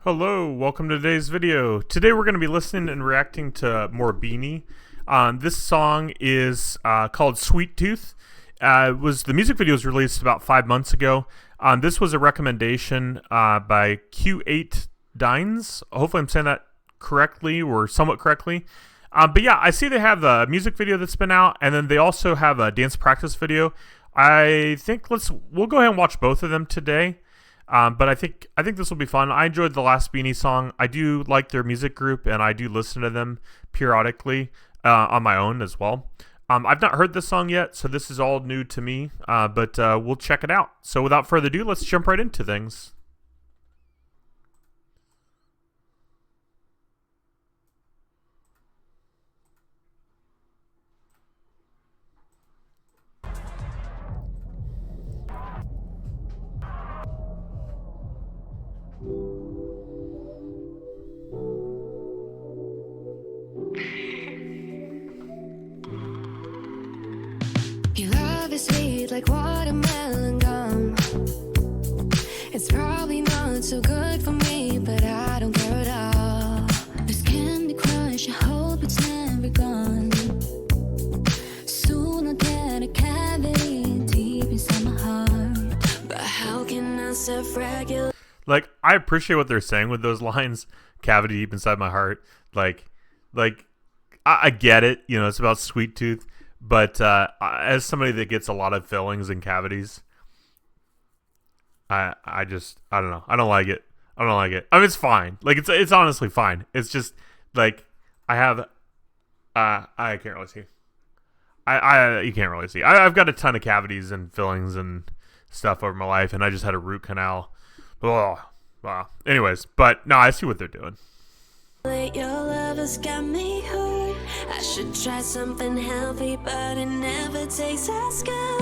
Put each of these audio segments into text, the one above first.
Hello, welcome to today's video. Today we're going to be listening and reacting to more Bini. This song is called Sweet Tooth. The music video was released about 5 months ago. This was a recommendation by Q8 Dines. Hopefully I'm saying that correctly or somewhat correctly. But yeah, I see they have the music video that's been out, and then they also have a dance practice video. I think we'll go ahead and watch both of them today. But I think this will be fun. I enjoyed the last Bini song. I do like their music group, and I do listen to them periodically on my own as well. I've not heard this song yet, so this is all new to me, but we'll check it out. So without further ado, let's jump right into things. Your love is sweet like watermelon gum. It's probably not so good for me, but I don't care at all. This Candy Crush, I hope it's never gone. Soon I'll get a cavity deep inside my heart. But how can I self-regulate? Like, I appreciate what they're saying with those lines. Cavity deep inside my heart. Like, I get it. You know, it's about sweet tooth. But as somebody that gets a lot of fillings and cavities, I don't know. I don't like it. I mean, it's fine. Like, it's honestly fine. It's just like I have I can't really see. You can't really see. I've got a ton of cavities and fillings and stuff over my life, and I just had a root canal. Oh, wow. Anyways, but no, I see what they're doing. Your love has got me hurt. I should try something healthy, but it never tastes as good.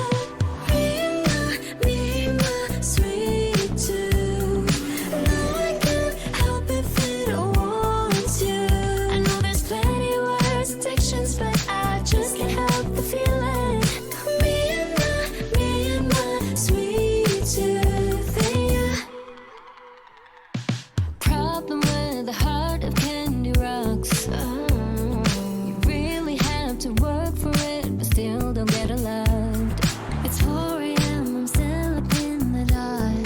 Me, my sweet tooth. No, I can't help it if I don't want to. I know there's plenty worse addictions, but I just can't help the feeling. Me and my sweet tooth. Yeah. Problem with the heart of candy rocks. You really have to work for it, but still don't get a lot. It's 4 a.m., I'm still up in the dark.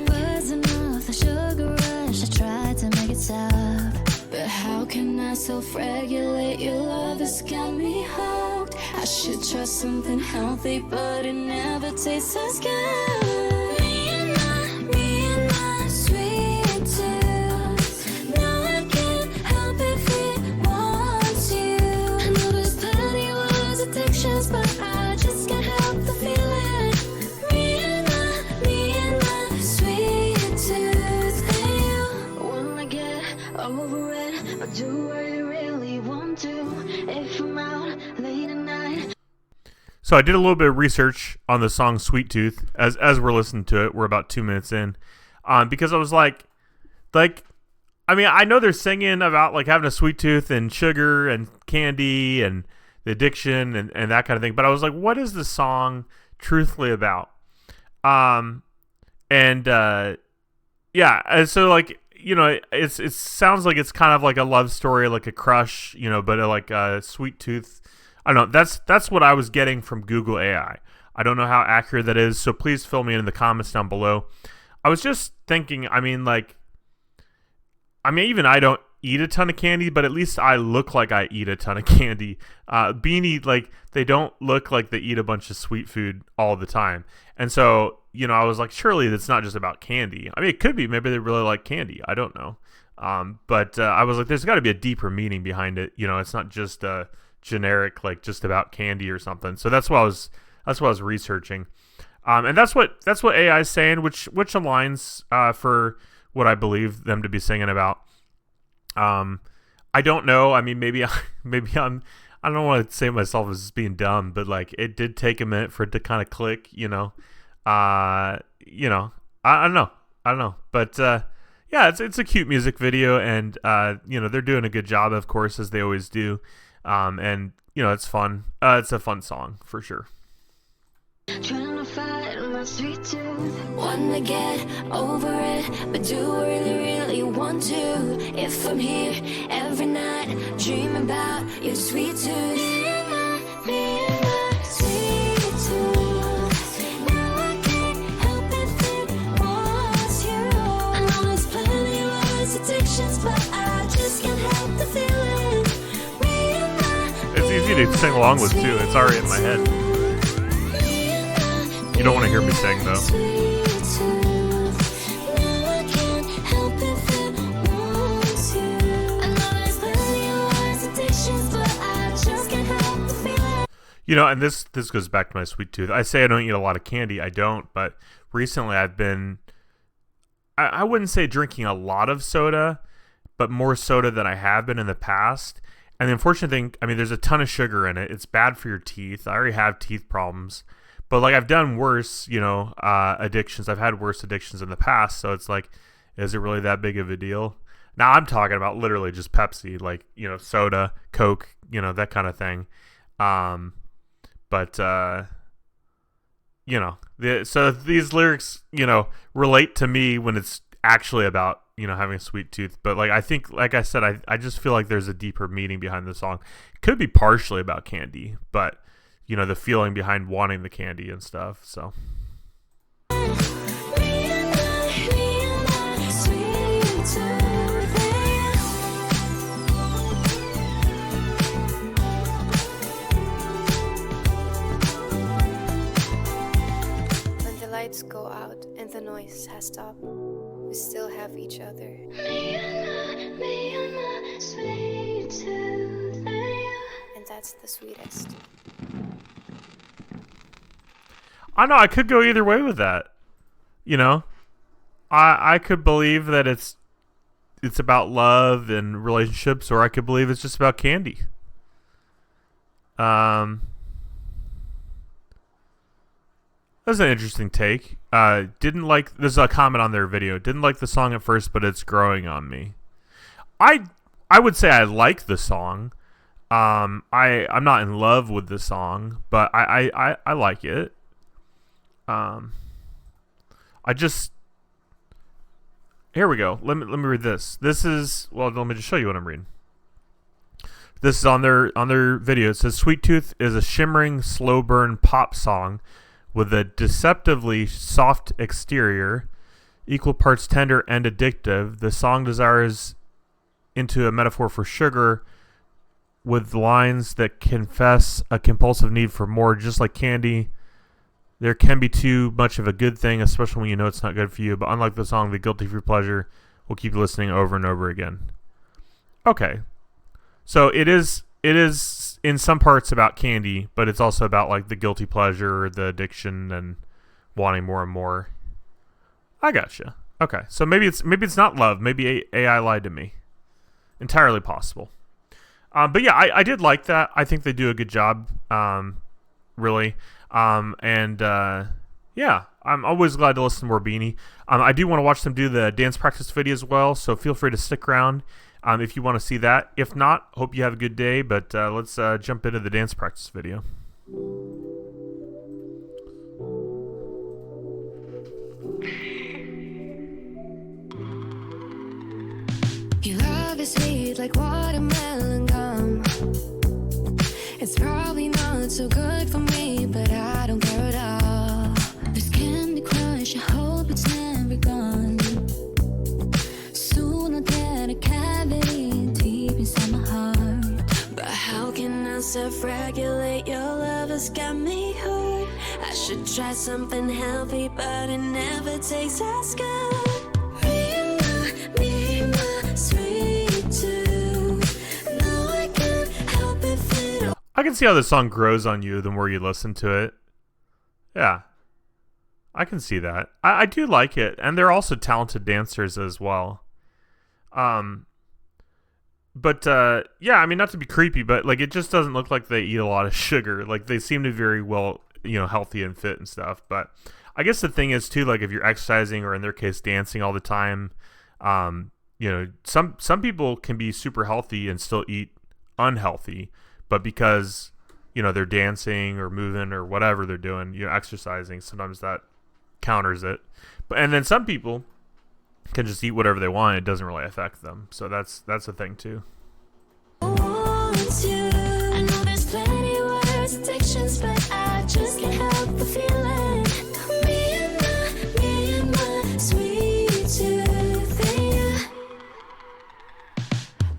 Buzzing off the sugar rush, I tried to make it stop. But how can I self-regulate? Your love has got me hooked. I should try something healthy, but it never tastes as good. Me and my sweet tooth. No, I can't help it if it wants you. I know there's plenty worse addictions, but I just can't help the feeling. Me and my sweet tooth. And you wanna get over it, but do I really want to? If I'm out late at night. So I did a little bit of research on the song Sweet Tooth as we're listening to it. We're about 2 minutes in, because I was like, I mean, I know they're singing about like having a sweet tooth and sugar and candy and the addiction and that kind of thing. But I was like, what is the song truthfully about? Yeah, and so like, you know, it sounds like it's kind of like a love story, like a crush, you know, but like a sweet tooth. I don't know. That's what I was getting from Google AI. I don't know how accurate that is, so please fill me in the comments down below. I was just thinking, I mean, even I don't eat a ton of candy, but at least I look like I eat a ton of candy. Bini, like, they don't look like they eat a bunch of sweet food all the time. And so, you know, I was like, surely it's not just about candy. I mean, it could be. Maybe they really like candy. I don't know. But I was like, there's got to be a deeper meaning behind it. You know, it's not just generic, like just about candy or something. So that's what I was researching. And that's what AI is saying, which aligns for what I believe them to be singing about. I don't know. I mean, maybe I don't want to say myself as being dumb, but like it did take a minute for it to kind of click, you know. I don't know. But yeah, it's a cute music video, and you know, they're doing a good job, of course, as they always do. And you know, it's fun. It's a fun song for sure. Trying to fight my sweet tooth. Wanna get over it, but do I really want to? If I'm here every night, dreaming about your sweet tooth. Me and my sweet tooth. Now I can't help if it wants you. I know there's plenty of worse addictions, but I just can't help the feeling. It's easy to sing along with too. It's already in my head. You don't want to hear me sing though. You know, and this goes back to my sweet tooth. I say I don't eat a lot of candy. I don't, but recently I've been, I wouldn't say drinking a lot of soda, but more soda than I have been in the past. And the unfortunate thing, I mean, there's a ton of sugar in it. It's bad for your teeth. I already have teeth problems. But, like, I've done worse, you know, addictions. I've had worse addictions in the past. So it's like, is it really that big of a deal? Now, I'm talking about literally just Pepsi, like, you know, soda, Coke, you know, that kind of thing. You know, so these lyrics, you know, relate to me when it's actually about, you know, having a sweet tooth. But like, I think, like I said, I just feel like there's a deeper meaning behind the song. It could be partially about candy, but you know, the feeling behind wanting the candy and stuff. So when the lights go out and the noise has stopped, we still have each other. Me and my sweet tooth. And that's the sweetest. I know I could go either way with that. You know, I could believe that it's about love and relationships, or I could believe it's just about candy. That's an interesting take. Didn't like, there's a comment on their video. Didn't like the song at first, but it's growing on me. I would say I like the song. I'm not in love with the song, but I like it. I just, here we go. Let me read this. This is, well, let me just show you what I'm reading. This is on their video. It says, "Sweet Tooth is a shimmering, slow burn pop song with a deceptively soft exterior, equal parts tender and addictive. The song desires into a metaphor for sugar with lines that confess a compulsive need for more. Just like candy, there can be too much of a good thing, especially when you know it's not good for you. But unlike the song, the guilty for pleasure will keep you listening over and over again." Okay. So it is in some parts about candy, but it's also about like the guilty pleasure, the addiction, and wanting more and more. I gotcha. Okay, so maybe it's not love. Maybe AI lied to me. Entirely possible. But yeah, I did like that. I think they do a good job. Really. Yeah, I'm always glad to listen to more Bini. I do want to watch them do the dance practice video as well, so feel free to stick around if you want to see that. If not, hope you have a good day, but let's jump into the dance practice video. Your love is sweet like watermelon gum. It's probably not so good for me, but I don't care at all. This Candy Crush, I hope it's never gone. Soon I'll get a cavity deep inside my heart. But how can I self-regulate? Your love has got me hurt. I should try something healthy, but it never tastes as good. Me, my sweet tooth. No, I can't help it fit. I can see how the song grows on you the more you listen to it. Yeah, I can see that. I do like it, and they're also talented dancers as well. But yeah, I mean, not to be creepy, but like it just doesn't look like they eat a lot of sugar. Like they seem to be very well, healthy and fit and stuff. But I guess the thing is too, like if you're exercising or in their case dancing all the time, some people can be super healthy and still eat unhealthy, but because they're dancing or moving or whatever they're doing, exercising, sometimes that counters it. And then some people can just eat whatever they want. It doesn't really affect them. So that's a thing too. Want you. I know there's plenty words, addictions, but I just can't help the feeling. Me and my sweet tooth, yeah.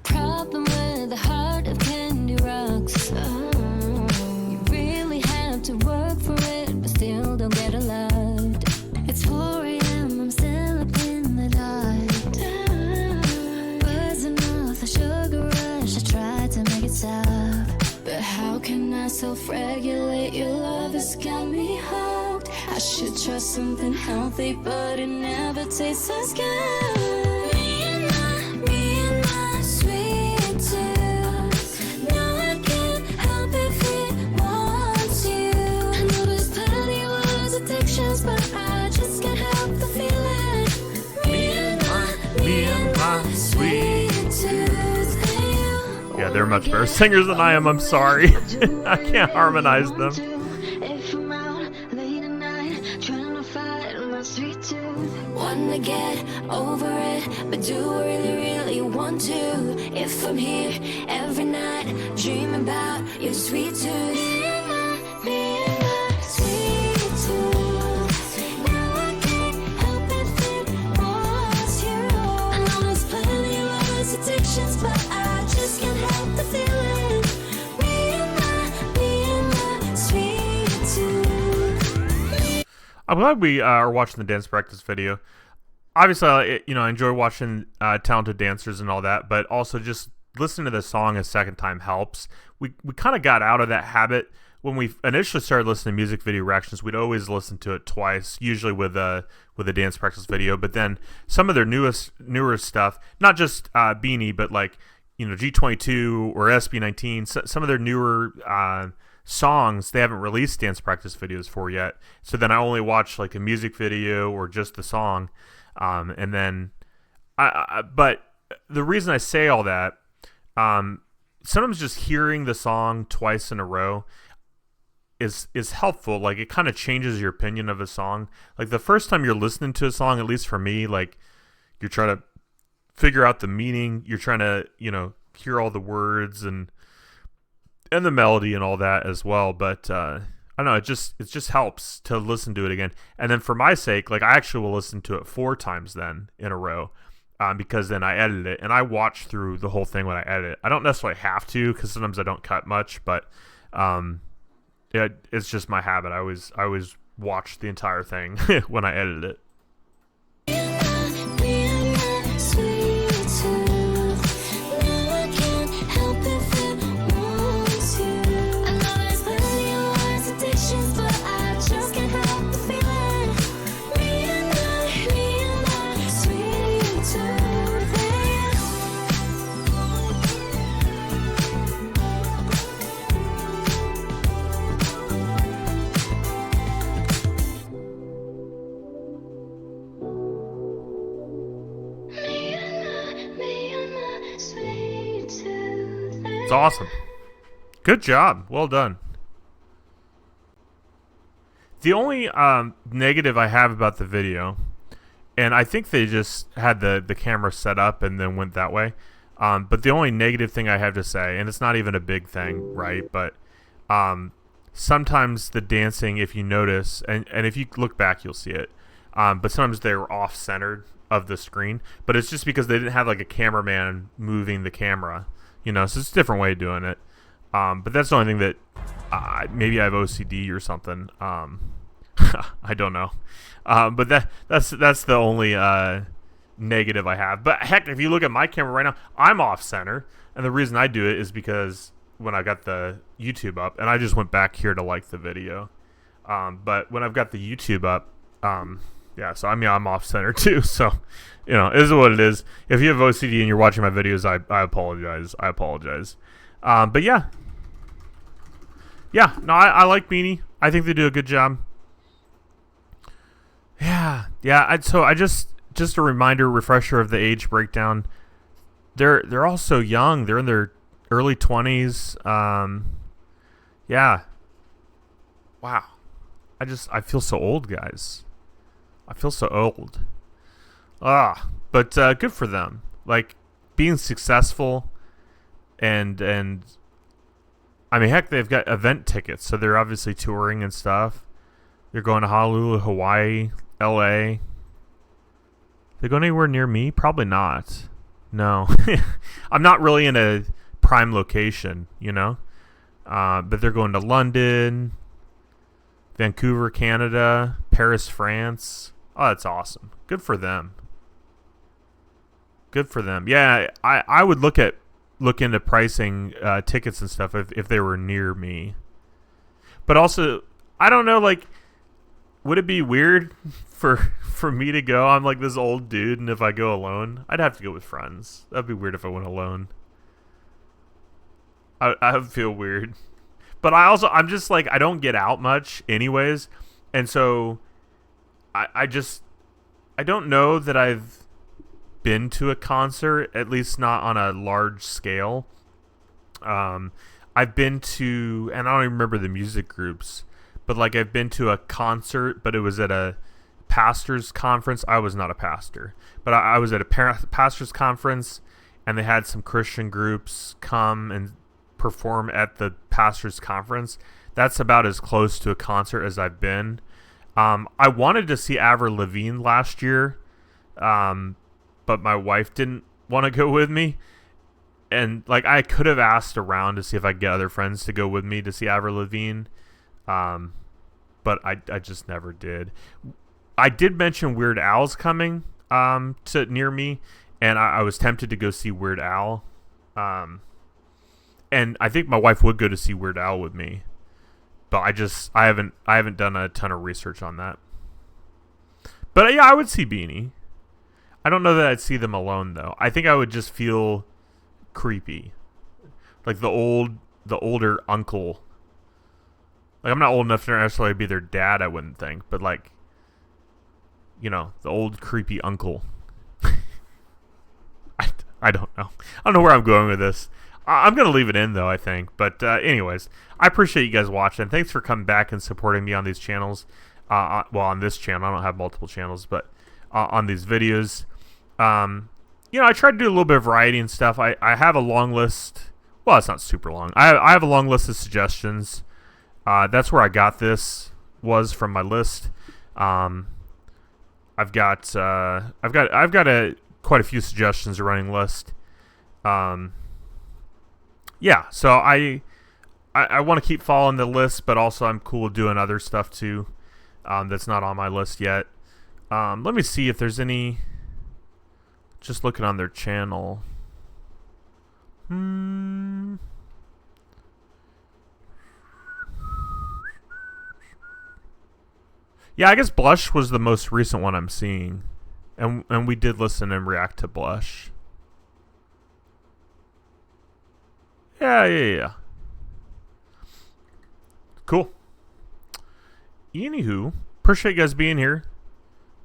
Problem with the heart of candy rocks. You really have to work for it, but still don't get allowed. It's 4 a.m. I'm still up in the dark. Buzzing off the sugar rush. I tried to make it stop, but how can I self-regulate? Your love has got me hooked. I should try something healthy, but it never tastes as good. Me and my sweet tooth. No, I can't help if it wants you. I know there's plenty words, addictions, but I just can't help the feeling. Me and my sweet tooth. Yeah, they're much better singers than I am. I'm sorry. I can't harmonize them. If I'm out late at night, trying to fight my sweet tooth. Wanna get over it, but do I really want to? If I'm here every night, dreaming about your sweet tooth. Me and my sweet tooth. Now I can't help if it wants you. I know there's plenty of words, addictions, but I just can't help the feeling. Me and my sweet tooth. I'm glad we are watching the dance practice video. Obviously, I enjoy watching talented dancers and all that, but also just listening to the song a second time helps. We kind of got out of that habit when we initially started listening to music video reactions. We'd always listen to it twice, usually with a dance practice video. But then some of their newer stuff, not just Bini, but like G22 or SB19, some of their newer songs they haven't released dance practice videos for yet. So then I only watch like a music video or just the song, and then but the reason I say all that, sometimes just hearing the song twice in a row is helpful. Like it kind of changes your opinion of a song. Like the first time you're listening to a song, at least for me, like you're trying to figure out the meaning, you're trying to hear all the words and the melody and all that as well. But I don't know, it just helps to listen to it again. And then for my sake, like I actually will listen to it 4 times then in a row, because then I edit it and I watch through the whole thing when I edit it. I don't necessarily have to, because sometimes I don't cut much, but it's just my habit. I always watch the entire thing when I edit it. It's awesome. Good job. Well done. The only negative I have about the video, and I think they just had the camera set up and then went that way, but the only negative thing I have to say, and it's not even a big thing, right, but sometimes the dancing, if you notice, and if you look back you'll see it, but sometimes they're off-centered of the screen, but it's just because they didn't have like a cameraman moving the camera. So it's a different way of doing it. But that's the only thing that maybe I have OCD or something. I don't know. But that's the only negative I have. But heck, if you look at my camera right now, I'm off center, and the reason I do it is because when I got the YouTube up, and I just went back here to like the video. But when I've got the YouTube up, yeah, so I'm off center too. So, it is what it is. If you have OCD and you're watching my videos, I apologize. But yeah. Yeah, no, I like Bini. I think they do a good job. Yeah. So I just a refresher of the age breakdown. They're all so young. They're in their early 20s. Yeah. Wow. I feel so old, guys. I feel so old. But good for them. Like, being successful, and I mean, heck, they've got event tickets, so they're obviously touring and stuff. They're going to Honolulu, Hawaii, L.A. They going anywhere near me? Probably not. No. I'm not really in a prime location, you know? But they're going to London, Vancouver, Canada, Paris, France. Oh, that's awesome. Good for them. Good for them. Yeah, I would look into pricing tickets and stuff if they were near me. But also, I don't know, like, would it be weird for me to go? I'm like this old dude, and if I go alone, I'd have to go with friends. That'd be weird if I went alone. I would feel weird. But I'm just like, I don't get out much anyways. And so I don't know that I've been to a concert, at least not on a large scale. I've been to, and I don't even remember the music groups, but like I've been to a concert, but it was at a pastor's conference. I was not a pastor, but I was at a pastor's conference, and they had some Christian groups come and perform at the pastor's conference. That's about as close to a concert as I've been. I wanted to see Avril Lavigne last year, but my wife didn't want to go with me. And like, I could have asked around to see if I could get other friends to go with me to see Avril Lavigne. But I just never did. I did mention Weird Al's coming to near me, and I was tempted to go see Weird Al. And I think my wife would go to see Weird Al with me, but I haven't done a ton of research on that. But yeah, I would see Bini. I don't know that I'd see them alone though. I think I would just feel creepy, like the older uncle. Like, I'm not old enough to necessarily be their dad, I wouldn't think, but like, you know, the old creepy uncle. I don't know. I don't know where I'm going with this. I'm going to leave it in, though, I think. But anyways, I appreciate you guys watching. Thanks for coming back and supporting me on these channels. Well, on this channel. I don't have multiple channels, but on these videos. You know, I try to do a little bit of variety and stuff. I have a long list. Well, it's not super long. I have a long list of suggestions. That's where I got this, was from my list. I've got quite a few suggestions, a running list. Yeah, so I want to keep following the list, but also I'm cool doing other stuff too, that's not on my list yet. Let me see if there's any. Just looking on their channel. Yeah, I guess Blush was the most recent one I'm seeing, and we did listen and react to Blush. Yeah. Cool. Anywho, appreciate you guys being here.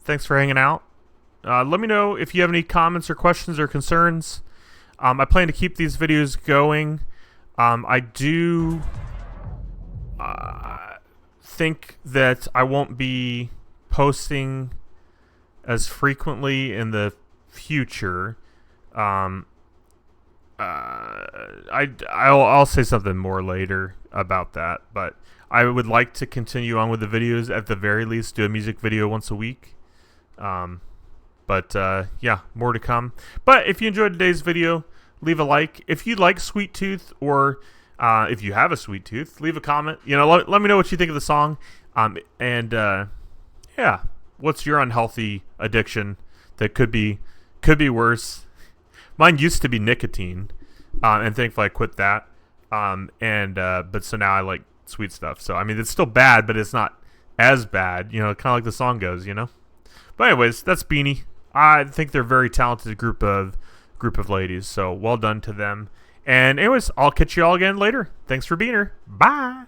Thanks for hanging out. Let me know if you have any comments or questions or concerns. I plan to keep these videos going. I do think that I won't be posting as frequently in the future. I'll say something more later about that, but I would like to continue on with the videos, at the very least do a music video once a week. But yeah, more to come. But if you enjoyed today's video, leave a like. If you like Sweet Tooth, or if you have a sweet tooth, leave a comment. You know, let me know what you think of the song. And yeah, what's your unhealthy addiction that could be worse? Mine used to be nicotine, and thankfully I quit that. But so now I like sweet stuff. So I mean, it's still bad, but it's not as bad. You know, kind of like the song goes. You know. But anyways, that's Bini. I think they're a very talented group of ladies. So well done to them. And anyways, I'll catch you all again later. Thanks for being here. Bye.